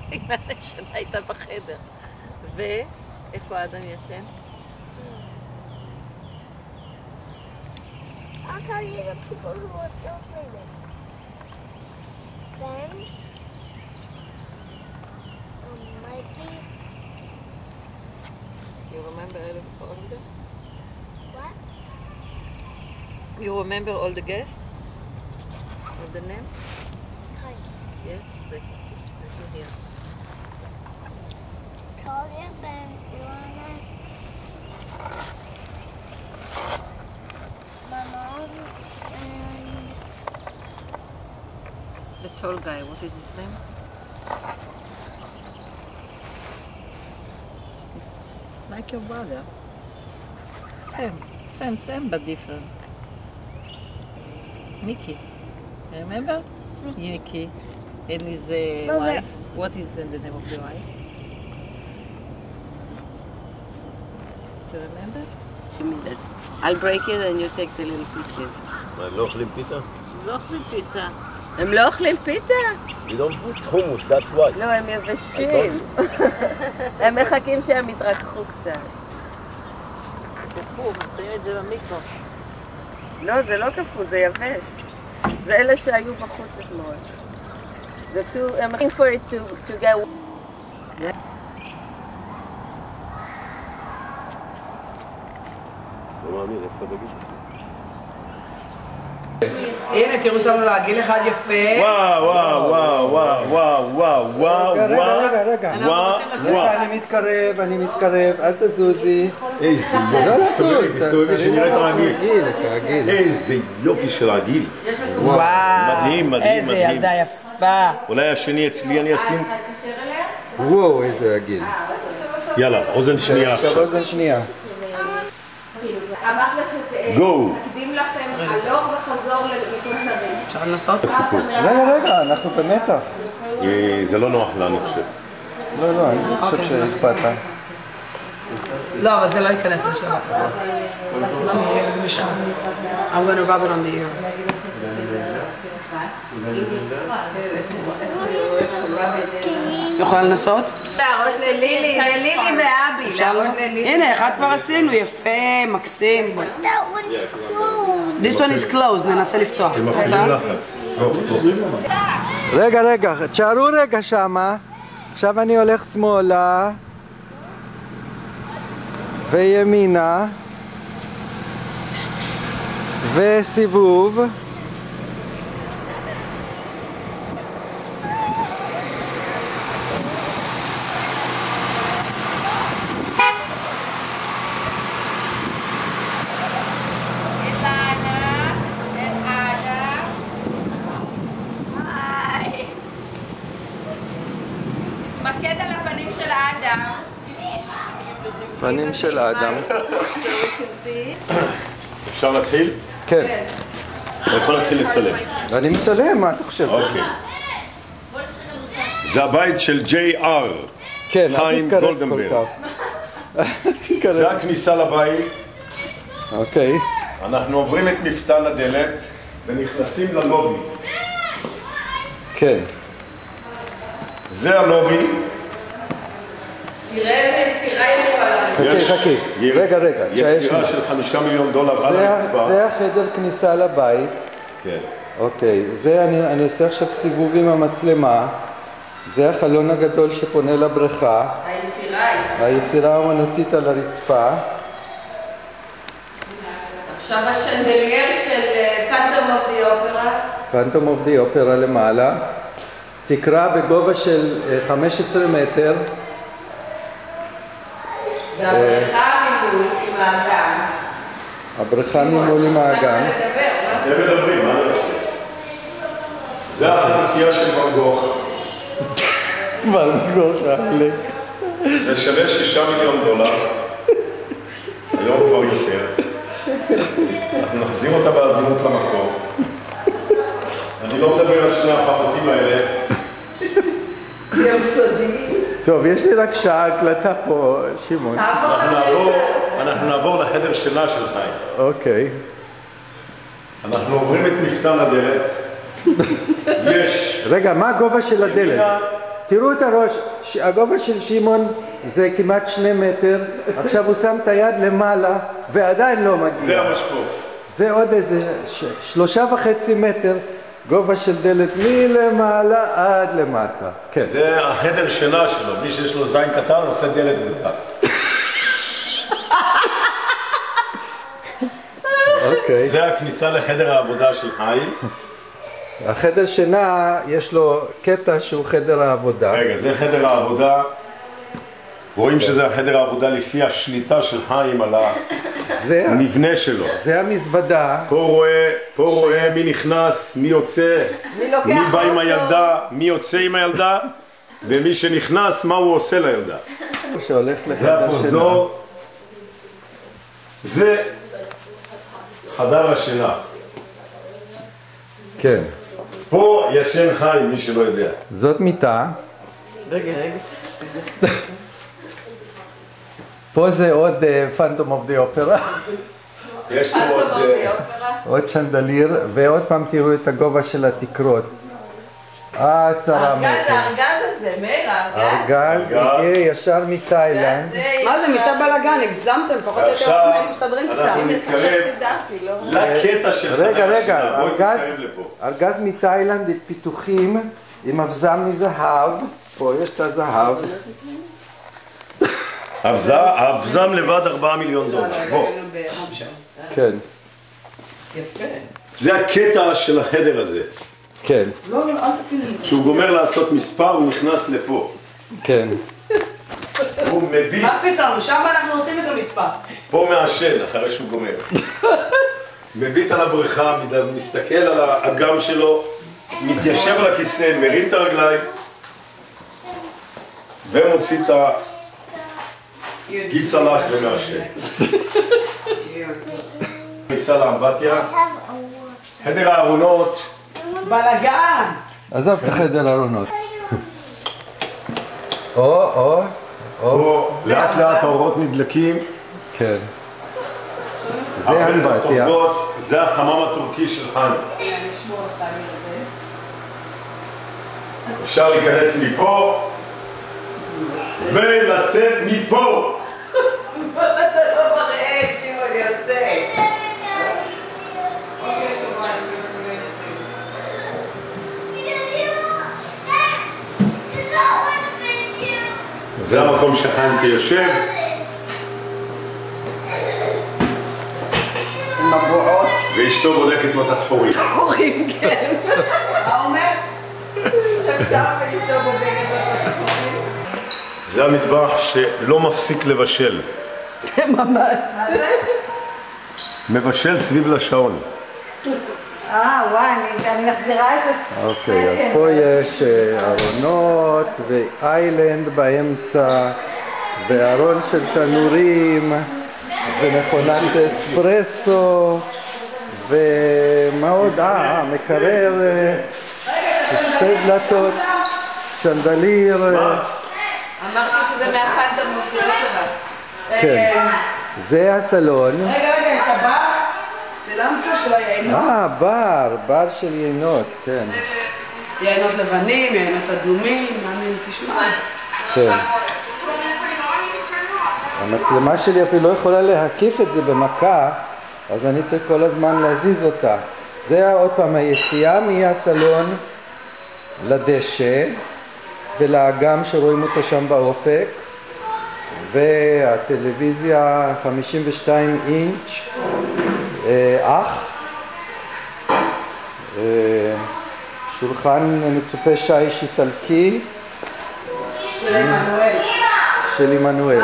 בגלל השנה הייתה בחדר. ואיפה האדם ישן? I'll tell you the people who are still living. Then, Mikey. You remember all of them? What? You remember all the guests? All the names? Kind. Yes? Let me see. Let me hear. Claudia, Ben, Ilana. My mom and The tall guy, what is his name? It's like your brother. Same, but different. Mickey. Remember? Mickey. And his wife. What is the name of the wife? Do you remember? I'll break it and you take the little pieces. מה, הם לא אוכלים פיתה? לא אוכלים פיתה. הם לא אוכלים פיתה? You don't put hummus, that's why. לא, הם יבשים. הם מחכים שהם יתרככו קצת. קפוא, נשים את זה במיקרו. לא, זה לא קפוא, זה יבש. זה אלה שהיו בחוץ אתמול. זה I'm looking for it to get... לא מאמין, איפה תגיד? הנה, תראו שמנו לה גיל אחד יפה. וואו, וואו, וואו, וואו, וואו, וואו, רגע, אני מתקרב, אל תזוזי. איזה לא לזוז, תסתובבי שנראה את הרגיל. כרגיל. איזה יופי של רגיל. וואו, מדהים, מדהים, איזה מדהים. ילדה יפה. אולי השני אצלי אני אשים? וואו, איזה רגיל. יאללה, אוזן שנייה עכשיו עכשיו. אוזן שנייה. אמרת גו. שתקדים לכם הלוך וחזור למתוזרים. אפשר לנסות? רגע, אנחנו במתח. זה לא נוח לנו, אני חושב. לא, אני חושב שהקפאת. לא, אבל זה לא ייכנס לשם. זה משם. I'm going to rub it on the ear. יכולה לנסות? להראות ללילי ואבי. הנה, אחד כבר עשינו, יפה, מקסים. that one's closed. This one is closed, ננסה לפתוח. רוצה? רגע, תשארו רגע שמה. עכשיו אני הולך שמאלה וימינה וסיבוב. מקד על הפנים של האדם. פנים של האדם. אפשר להתחיל? כן. אתה יכול להתחיל לצלם. אני מצלם, מה אתה חושב? אוקיי. זה הבית של J.R. כן, אל חיים תתקרב כל גולדנברג. כך. זה הכניסה לבית. אוקיי. אנחנו עוברים את מפתן הדלת ונכנסים ללובי. כן. זה הלובי. תראה איזה יצירה יפה. חכי. רגע, יצירה של $5 מיליון על הרצפה. זה החדר כניסה לבית. כן. אוקיי, אני עושה עכשיו סיבוב עם המצלמה. זה החלון הגדול שפונה לבריכה. היצירה האומנותית על הרצפה. עכשיו השנדלייר של פנטום אוף די אופרה. פנטום אוף די אופרה למעלה. תקרה בגובה של 15 מטר. והבריכה ממול עם האגן. הבריכה ממול עם האגן. אתם מדברים, מה נעשה? זה החנוכיה של ואן גוך. ואן גוך, האלה. זה שווה $6 מיליון. היום כבר יותר. אנחנו נחזיר אותה בעדינות למקור. אני לא מדבר על שני הפרטים האלה. יום סודי. טוב, יש לי רק שעה הקלטה פה, שמעון. אנחנו נעבור לחדר שלה של חיים. אוקיי. אנחנו עוברים את מפתן הדלת. יש רגע, מה הגובה של הדלת? תראו את הראש, הגובה של שמעון זה כמעט 2 מטר, עכשיו הוא שם את היד למעלה ועדיין לא מגיע. זה המשקוף. זה עוד איזה 3.5 מטר גובה של דלת מלמעלה עד למטה. כן. זה החדר שינה שלו, מי שיש לו זין קטן עושה דלת גדולה. אוקיי. זה הכניסה לחדר העבודה של חיים. החדר שינה יש לו קטע שהוא חדר העבודה. רגע, זה חדר העבודה. רואים שזה החדר העבודה לפי השליטה של חיים על המבנה שלו. זה המזוודה. פה רואה מי נכנס, מי יוצא, מי בא עם הילדה, מי יוצא עם הילדה, ומי שנכנס, מה הוא עושה לילדה. שהולך זה לחדר שינה. הפרוזדור. זה חדר השינה. כן. פה ישן חיים, מי שלא יודע. זאת מיטה. רגע. פה זה עוד פנטום אוף די אופרה. יש פה עוד שנדליר, ועוד פעם תראו את הגובה של התקרות. 10 מטר. הארגז הזה, מאיר, ארגז הגיע ישר מתאילנד. מה זה, מיטה בלאגן, הגזמתם, פחות או יותר היינו מסתדרים קצת. אנחנו נתקרב לקטע של חדר השינה. בואי נתקרב לפה. ארגז מתאילנד עם פיתוחים, עם אבזם מזהב. פה יש את הזהב. האבזם לבד $4 מיליון. בוא. כן. זה הקטע של החדר הזה. כן. כשהוא גומר לעשות מספר הוא נכנס לפה. כן. הוא מביט. מה פתאום? שם אנחנו עושים את המספר. פה מעשן אחרי שהוא גומר. מביט על הבריכה, מסתכל על האגם שלו, מתיישב על הכיסא, מרים את הרגליים ומוציא את גיץ הלך ומעשן. ניסה לאמבטיה. חדר הארונות. בלאגן! עזוב את החדר הארונות. או. לאט לאט האורות נדלקים. כן. זה אמבטיה. זה החמם הטורקי של חיים. אפשר להיכנס מפה ולצאת מפה. אתה לא מראה שמעון יוצא. זה המקום שחיים כיושב. עם הבועות. ואשתו בודקת לו את התחורים. חורים, כן. מה אומר? עכשיו ואיתו בודקת את התחורים. זה המטבח שלא מפסיק לבשל. ממש. מבשל סביב לשעון. וואי, אני מחזירה את אוקיי, אז פה יש ארונות ואיילנד באמצע וארון של תנורים ומכונת אספרסו ומה עוד? מקרר, שתי דלתות, שנדליר. אמרתי שזה מהפנטום אוף די אופרה. כן, זה הסלון. רגע, את הבר? צילמת של היינות. בר של יינות, כן. יינות לבנים, יינות אדומים, מאמין, תשמע. כן. המצלמה שלי אפילו לא יכולה להקיף את זה במכה, אז אני צריך כל הזמן להזיז אותה. זה עוד פעם היציאה מהסלון לדשא ולאגם שרואים אותו שם באופק, והטלוויזיה 52 אינץ' שולחן מצופה שיש איטלקי של עמנואל. של עמנואל.